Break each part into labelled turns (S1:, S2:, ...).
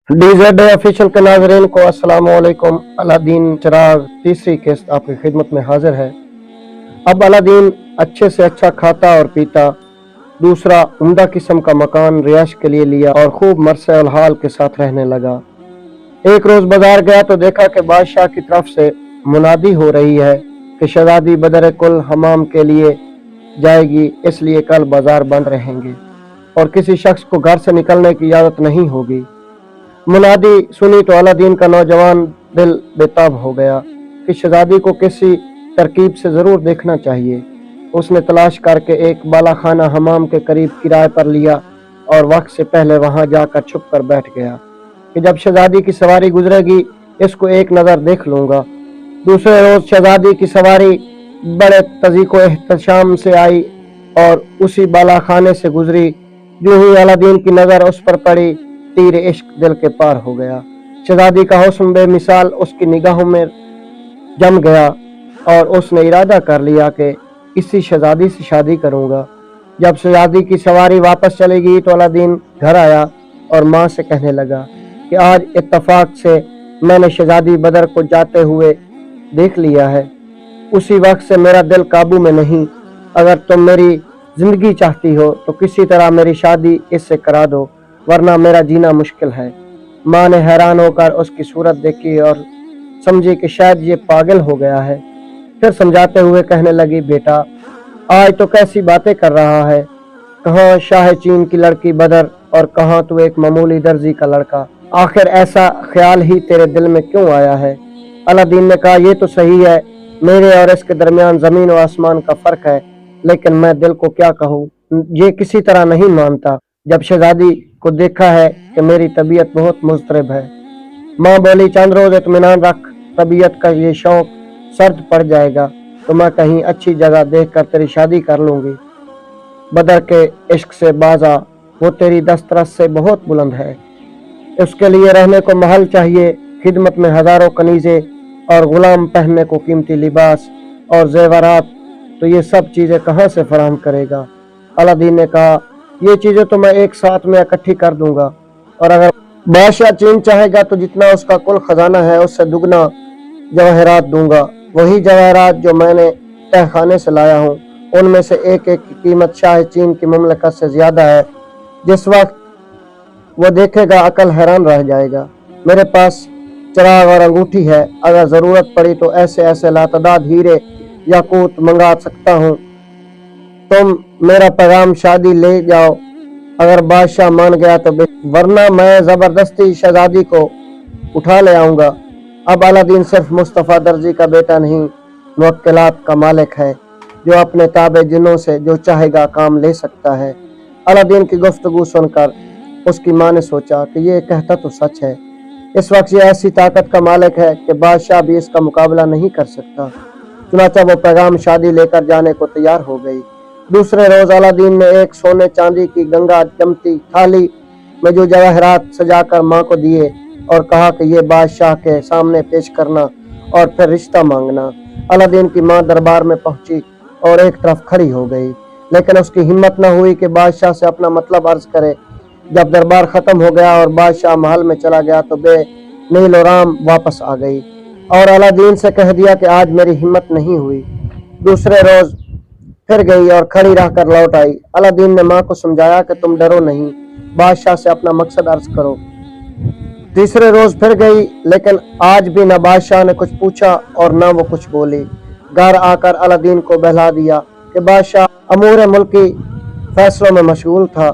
S1: DZ official के नाज़रीन को अस्सलाम वालेकुम। अलादीन चिराग तीसरी किस्त आपकी खिदमत में हाजिर है। अब अलादीन अच्छे से अच्छा खाता और पीता, दूसरा उम्दा किस्म का मकान रिहाइश के लिए लिया और खूब मरसे और हाल के साथ रहने लगा। एक रोज बाजार गया तो देखा कि बादशाह की तरफ से मुनादी हो रही है कि शहजादी बदर कुल हमाम के लिए जाएगी, इसलिए कल बाजार बंद रहेंगे और किसी शख्स को घर से निकलने की इजाजत नहीं होगी। मुनादी सुनी तो अलादीन का नौजवान दिल बेताब हो गया कि शहजादी को किसी तरकीब से जरूर देखना चाहिए। उसने तलाश करके एक बालाखाना हमाम के करीब किराए पर लिया और वक्त से पहले वहां जाकर छुप कर बैठ गया कि जब शहजादी की सवारी गुजरेगी इसको एक नज़र देख लूंगा। दूसरे रोज शहजादी की सवारी बड़े तजीको एहतशाम से आई और उसी बालाखाने से गुजरी। जो ही अलादीन की नज़र उस पर पड़ी, तीर इश्क दिल के पार हो गया। शहजादी का हुस्न बेमिसाल उसकी निगाहों में जम गया और उसने इरादा कर लिया कि इसी शहजादी से शादी करूंगा। जब शहजादी की सवारी वापस चलेगी तो अलादीन घर आया और माँ से कहने लगा कि आज इत्तफाक से मैंने शहजादी बदर को जाते हुए देख लिया है। उसी वक्त से मेरा दिल काबू में नहीं। अगर तुम मेरी जिंदगी चाहती हो तो किसी तरह मेरी शादी इससे करा दो, वरना मेरा जीना मुश्किल है। माँ ने हैरान होकर उसकी सूरत देखी और समझी कि शायद ये पागल हो गया है। फिर समझाते हुए कहने लगी, बेटा आज तो कैसी बातें कर रहा है। कहाँ शाह चीन की लड़की बदर और कहाँ तू एक मामूली दर्जी का लड़का। आखिर ऐसा ख्याल ही तेरे दिल में क्यों आया है? अलादीन ने कहा, ये तो सही है, मेरे और इसके दरमियान जमीन और आसमान का फर्क है, लेकिन मैं दिल को क्या कहूँ, ये किसी तरह नहीं मानता। जब शहजादी को देखा है कि मेरी तबीयत बहुत मुज़तरब है। माँ बोली, चंद रोज इत्मीनान रख, तबीयत का ये शौक सर्द पड़ जाएगा तो मैं कहीं अच्छी जगह देखकर तेरी शादी कर लूंगी। बदर के इश्क से बाजा, वो तेरी दस्तरस से बहुत बुलंद है। उसके लिए रहने को महल चाहिए, खिदमत में हजारों कनीजे और गुलाम पहनने को कीमती लिबास और जेवरात, तो ये सब चीजें कहाँ से फराहम करेगा? अलादीन ने कहा, ये चीजें तो मैं एक साथ में इकट्ठी कर दूंगा, और अगर बादशाह चीन चाहेगा तो जितना उसका कुल खजाना है उससे दुगना जवाहरात दूंगा। वही जवाहरात जो मैंने तहखाने से लाया हूँ, उनमें से एक एक की कीमत शाह चीन की मुमलकत से ज्यादा है। जिस वक्त वो देखेगा अकल हैरान रह जाएगा। मेरे पास चिराग और अंगूठी है, अगर जरूरत पड़ी तो ऐसे ऐसे लातदाद हीरे याकूत मंगा सकता हूँ। तुम मेरा पैगाम शादी ले जाओ, अगर बादशाह मान गया तो वरना मैं जबरदस्ती शहजादी को उठा ले आऊंगा। अब अलादीन सिर्फ मुस्तफ़ा दर्जी का बेटा नहीं, मुवक्किलात का मालिक है, जो अपने ताबे जिन्नों से जो चाहेगा काम ले सकता है। अलादीन की गुफ्तगू सुनकर उसकी माँ ने सोचा कि ये कहता तो सच है। इस वक्त ये ऐसी ताकत का मालिक है कि बादशाह भी इसका मुकाबला नहीं कर सकता। चुनाचा वो पैगाम शादी लेकर जाने को तैयार हो गई। दूसरे रोज अलादीन ने एक सोने चांदी की गंगा जमती थाली में जो जवाहरात सजाकर माँ को दिए और कहा कि ये बादशाह के सामने पेश करना और फिर रिश्ता मांगना। अलादीन की माँ दरबार में पहुंची और एक तरफ खड़ी हो गई, लेकिन उसकी हिम्मत न हुई कि बादशाह से अपना मतलब अर्ज करे। जब दरबार खत्म हो गया और बादशाह महल में चला गया तो नीलो राम वापस आ गई और अलादीन से कह दिया कि आज मेरी हिम्मत नहीं हुई। दूसरे रोज फिर गई और खड़ी रहकर लौट आई। अलादीन ने माँ को समझाया कि तुम डरो नहीं, बादशाह से अपना मकसद अर्ज करो। तीसरे रोज फिर गई, लेकिन आज भी न बादशाह ने कुछ पूछा और न वो कुछ बोली। घर आकर अलादीन को बहला दिया कि बादशाह अमूर मुल्की फैसलों में मशगूल था,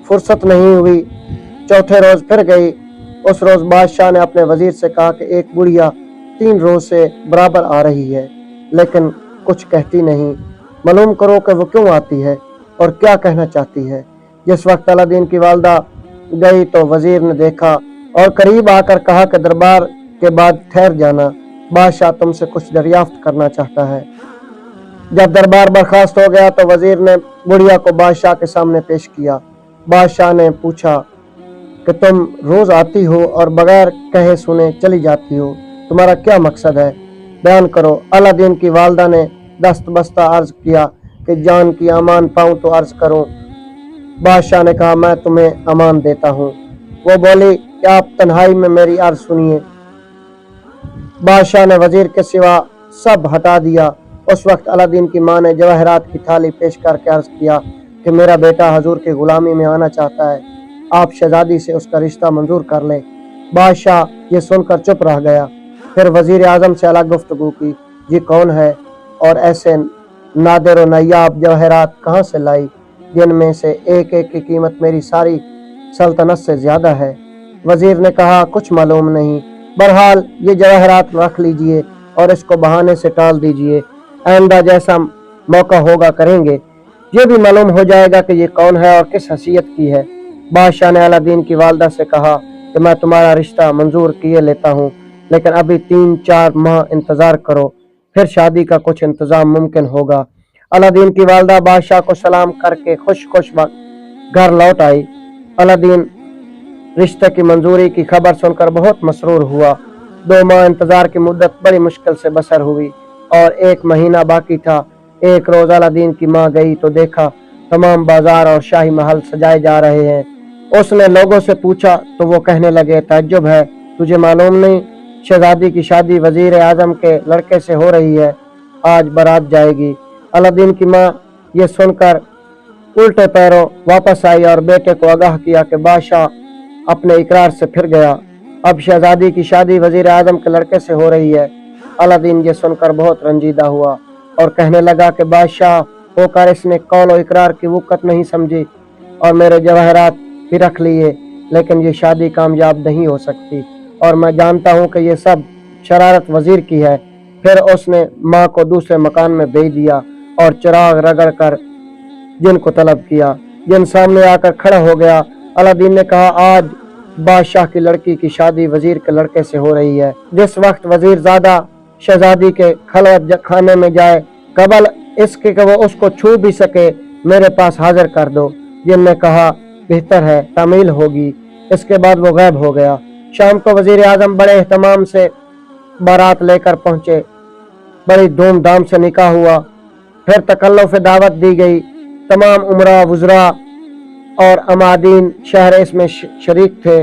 S1: फुर्सत नहीं हुई। चौथे रोज फिर गई। उस रोज बादशाह ने अपने वजीर से कहा कि एक बुढ़िया 3 रोज से बराबर आ रही है, लेकिन कुछ कहती नहीं, मालूम करो कि वो क्यों आती है और क्या कहना चाहती है। जिस वक्त अलादीन की वालदा गई तो वजीर ने देखा और करीब आकर कहा कि दरबार के बाद ठहर जाना, बादशाह तुमसे कुछ दरियाफ्त करना चाहता है। जब दरबार बर्खास्त हो गया तो वजीर ने बुढ़िया को बादशाह के सामने पेश किया। बादशाह ने पूछा कि तुम रोज आती हो और बगैर कहे सुने चली जाती हो, तुम्हारा क्या मकसद है, बयान करो। अलादीन की वालदा ने दस्त बस्ता अर्ज किया कि जान की अमान पाऊं तो अर्ज करूं। बादशाह ने कहा, मैं तुम्हें अमान देता हूँ। वो बोली कि आप तन्हाई में मेरी अर्ज सुनिए। बादशाह ने वजीर के सिवा सब हटा दिया। उस वक्त अलादीन की माँ ने जवाहरात की थाली पेश करके अर्ज किया कि मेरा बेटा हजूर की गुलामी में आना चाहता है, आप शहजादी से उसका रिश्ता मंजूर कर लें। बादशाह ये सुनकर चुप रह गया। फिर वजीर आजम से अलग गुफ्तगू की, ये कौन है और ऐसे नादिर व नायाब जवाहरात कहाँ से लाई, जिनमें से एक एक की कीमत मेरी सारी सल्तनत से ज्यादा है। वजीर ने कहा, कुछ मालूम नहीं, बहरहाल ये जवाहरात रख लीजिए और इसको बहाने से टाल दीजिए, आइंदा जैसा मौका होगा करेंगे, ये भी मालूम हो जाएगा कि ये कौन है और किस हैसियत की है। बादशाह ने अलादीन की वालदा से कहा कि मैं तुम्हारा रिश्ता मंजूर किए लेता हूँ, लेकिन अभी 3-4 माह इंतजार करो, फिर शादी का कुछ इंतजाम मुमकिन होगा। अलादीन की वालदा बादशाह को सलाम करके खुश खुश घर लौट आई। अलादीन रिश्ते की मंजूरी की खबर सुनकर बहुत मसरूर हुआ। 2 माह इंतजार की मुद्दत बड़ी मुश्किल से बसर हुई और 1 महीना बाकी था। एक रोज अलादीन की माँ गई तो देखा तमाम बाजार और शाही महल सजाए जा रहे हैं। उसने लोगों से पूछा तो वो कहने लगे, ताज्जुब है, तुझे मालूम नहीं, शहजादी की शादी वजीर आजम के लड़के से हो रही है, आज बारात जाएगी। अलादीन की माँ ये सुनकर उल्टे पैरों वापस आई और बेटे को आगाह किया कि बादशाह अपने इकरार से फिर गया, अब शहजादी की शादी वजीर आजम के लड़के से हो रही है। अलादीन ये सुनकर बहुत रंजीदा हुआ और कहने लगा कि बादशाह होकर इसने कौल और इकरार की वक़्त नहीं समझी और मेरे जवाहरात भी रख लिए, लेकिन ये शादी कामयाब नहीं हो सकती और मैं जानता हूँ कि ये सब शरारत वजीर की है। फिर उसने माँ को दूसरे मकान में भेज दिया और चिराग रगड़ कर जिन को तलब किया। जिन सामने आकर खड़ा हो गया। अलादीन ने कहा, आज बादशाह की लड़की की शादी वजीर के लड़के से हो रही है। जिस वक्त वजीर ज़्यादा शहजादी के खलवत खाने में जाए, कबल इसके कि वो उसको छू भी सके, मेरे पास हाजिर कर दो। जिन ने कहा, बेहतर है, तामील होगी। इसके बाद वो गायब हो गया। शाम को वजीर आजम बड़े एहतमाम से बारात लेकर पहुंचे। बड़ी धूमधाम से निकाह हुआ। फिर तकल्लुफ़ दावत दी गई। तमाम उमरा वज़रा और अमादीन शहर इसमें शरीक थे।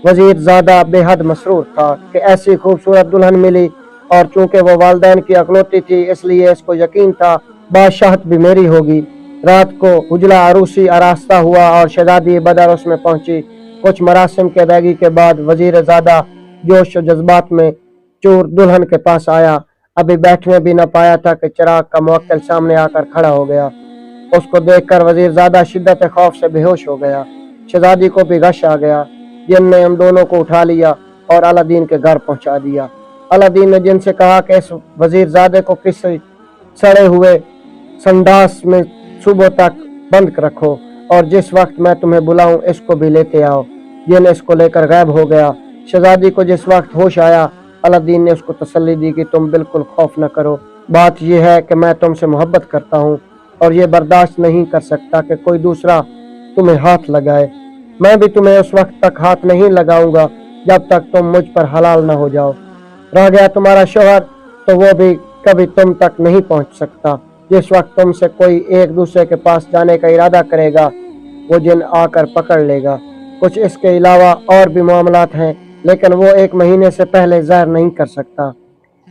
S1: वजीर ज़्यादा बेहद मसरूर था कि ऐसी खूबसूरत दुल्हन मिली और चूंकि वो वालदैन की अकलौती थी, इसलिए इसको यकीन था बादशाहत भी मेरी होगी। रात को उजला अरूसी आरास्ता हुआ और शहजादी बदर उसमें पहुंची। कुछ मरासिम के अदायगी के बाद वजीर ज़्यादा जोश और जज्बात में चूर दुल्हन के पास आया। अभी बैठने भी न पाया था कि चिराग का मुवक्किल सामने आकर खड़ा हो गया। उसको देखकर वजीर ज़्यादा शिद्दत खौफ से बेहोश हो गया। शहजादी को भी गश आ गया। जिन ने हम दोनों को उठा लिया और अलादीन के घर पहुंचा दिया। अलादीन ने जिन से कहा कि इस वजीर ज़ादे को किसी सड़े हुए संडास में सुबह तक बंद रखो और जिस वक्त मैं तुम्हें बुलाऊं इसको भी लेते आओ। जिन इसको लेकर गायब हो गया। शहजादी को जिस वक्त होश आया, अलादीन ने उसको तसल्ली दी कि तुम बिल्कुल खौफ न करो, बात यह है कि मैं तुमसे मोहब्बत करता हूँ और ये बर्दाश्त नहीं कर सकता कि कोई दूसरा तुम्हें हाथ लगाए। मैं भी तुम्हें उस वक्त तक हाथ नहीं लगाऊंगा जब तक तुम मुझ पर हलाल न हो जाओ। रह गया तुम्हारा शोहर, तो वो भी कभी तुम तक नहीं पहुंच सकता। जिस वक्त तुमसे कोई एक दूसरे के पास जाने का इरादा करेगा, वो जिन आकर पकड़ लेगा। कुछ इसके अलावा और भी मामलात हैं, लेकिन वो 1 महीने से पहले ज़ाहिर नहीं कर सकता।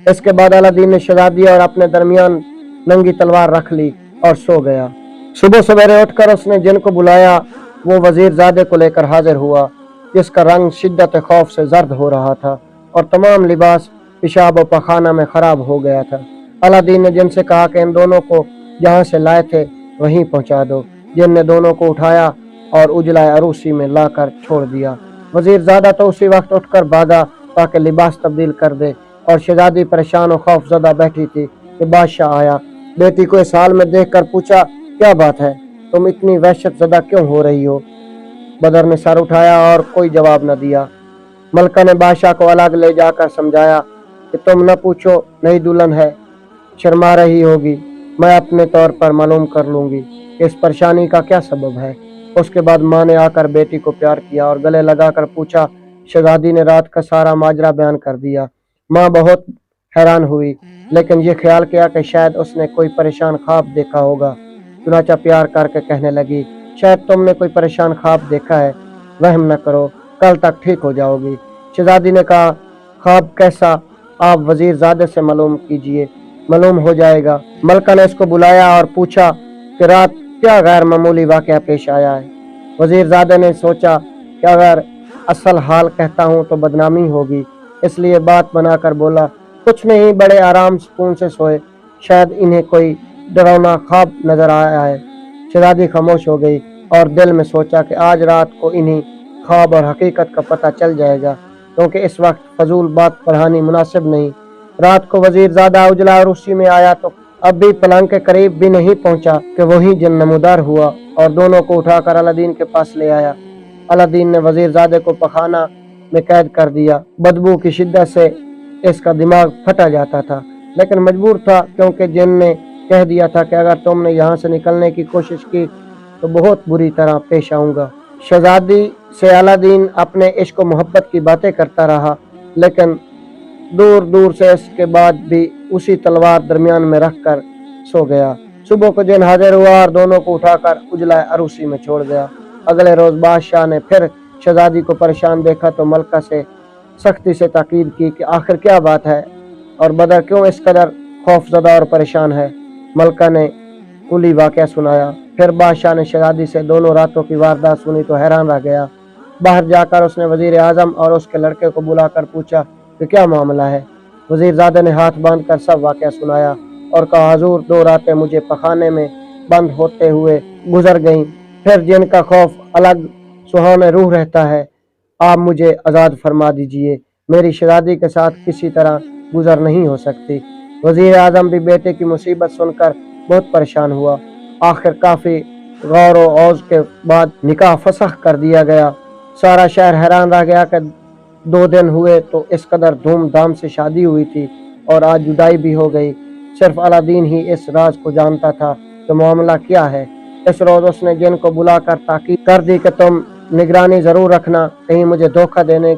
S1: इसके बाद अलादीन ने शहजादी और अपने दरमियान नंगी तलवार रख ली और सो गया। सुबह सवेरे उठकर उसने जिन को बुलाया। वो वजीर ज़ादे को लेकर हाजिर हुआ, जिसका रंग शिद्दत खौफ से जर्द हो रहा था और तमाम लिबास पेशाब और पखाना में खराब हो गया था। अलादीन ने जिन से कहा कि इन दोनों को जहाँ से लाए थे वहीं पहुँचा दो। जिन ने दोनों को उठाया और उजला अरूसी में लाकर छोड़ दिया। वजीर ज़ादा तो उसी वक्त उठकर भागा ताकि लिबास तब्दील कर दे और शहजादी परेशान और खौफजदा बैठी थी कि बादशाह आया। बेटी को इस हाल में देखकर पूछा, क्या बात है, तुम इतनी वहशत ज़दा क्यों हो रही हो? बदर ने सर उठाया और कोई जवाब न दिया। मलका ने बादशाह को अलग ले जाकर समझाया कि तुम न पूछो, नई दुल्हन है, शर्मा रही होगी, मैं अपने तौर पर मालूम कर लूंगी कि इस परेशानी का क्या सबब है। उसके बाद माँ ने आकर बेटी को प्यार किया और गले लगाकर पूछा। शहजादी ने रात का सारा माजरा बयान कर दिया। माँ बहुत हैरान हुई, लेकिन ये ख्याल किया कि शायद उसने कोई परेशान ख्वाब देखा होगा। चुनाचा प्यार करके कहने लगी, शायद तुमने कोई परेशान ख्वाब देखा है, वहम न करो, कल तक ठीक हो जाओगी। शहजादी ने कहा, ख्वाब कैसा? आप वजीरजादे से मालूम कीजिए, मालूम हो जाएगा। मलका ने उसको बुलाया और पूछा कि रात क्या गैर मामूली वाक़या पेश आया है। वजीरजादे ने सोचा कि अगर असल हाल कहता हूँ तो बदनामी होगी, इसलिए बात बनाकर बोला, कुछ नहीं, बड़े आराम सुकून से सोए, शायद इन्हें कोई डरावना ख्वाब नजर आया है। शहजादी खामोश हो गई और दिल में सोचा कि आज रात को इन्हीं ख्वाब और हकीकत का पता चल जाएगा, क्योंकि इस वक्त फजूल बात पढ़ानी मुनासिब नहीं। रात को वजीरजादा उजला और उसी में आया तो अब भी पलंग के करीब भी नहीं पहुंचा कि वही जिन नमूदार हुआ और दोनों को उठाकर अलादीन के पास ले आया। अलादीन ने वजीरजादे को पखाना में कैद कर दिया। बदबू की शिद्दत से इसका दिमाग फटा जाता था, लेकिन मजबूर था, क्योंकि जिन ने कह दिया था कि अगर तुमने यहाँ से निकलने की कोशिश की तो बहुत बुरी तरह पेश आऊंगा। शहजादी से अलादीन अपने इश्क और मोहब्बत की बातें करता रहा, लेकिन दूर दूर से इसके बाद भी उसी तलवार दरमियान में रखकर सो गया। सुबह को जिन हाजिर हुआ और दोनों को उठाकर उजला अरूसी में छोड़ गया। अगले रोज बादशाह ने फिर शहजादी को परेशान देखा तो मलका से सख्ती से ताकीद की कि आखिर क्या बात है और बदर क्यों इस कदर खौफजदा और परेशान है। मलका ने कुली वाक़या सुनाया। फिर बादशाह ने शहजादी से दोनों रातों की वारदात सुनी तो हैरान रह गया। बाहर जाकर उसने वजीर आजम और उसके लड़के को बुलाकर पूछा कि क्या मामला है। वजीरजादे ने हाथ बांधकर सब वाक़या सुनाया और कहा, हुजूर, 2 रातें मुझे पखाने में बंद होते हुए गुजर गईं, फिर जिनका खौफ अलग सुहाने रूह रहता है, आप मुझे आज़ाद फरमा दीजिए, मेरी शहजादी के साथ किसी तरह गुजर नहीं हो सकती। वजीर आजम भी बेटे की मुसीबत सुनकर बहुत परेशान हुआ। आखिर काफ़ी गौर व औज के बाद निकाह फसख कर दिया गया। सारा शहर हैरान रह गया कि 2 दिन हुए तो इस कदर धूमधाम से शादी हुई थी और आज जुदाई भी हो गई। सिर्फ अलादीन ही इस राज को जानता था कि मामला क्या है। इस रोज उसने जिन को बुलाकर ताकीद कर दी कि तुम निगरानी जरूर रखना, कहीं मुझे धोखा देने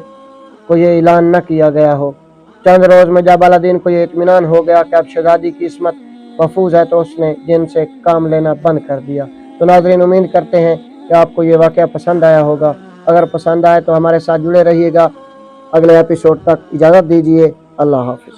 S1: को ये ऐलान न किया गया हो। चंद रोज में जब अलादीन को ये इत्मीनान हो गया कि अब शहजादी की किस्मत महफूज है तो उसने जिन से काम लेना बंद कर दिया। तो नाज़रीन, उम्मीद करते हैं कि आपको ये वाक़या पसंद आया होगा। अगर पसंद आए तो हमारे साथ जुड़े रहिएगा। अगले एपिसोड तक इजाज़त दीजिए। अल्लाह हाफ़िज़।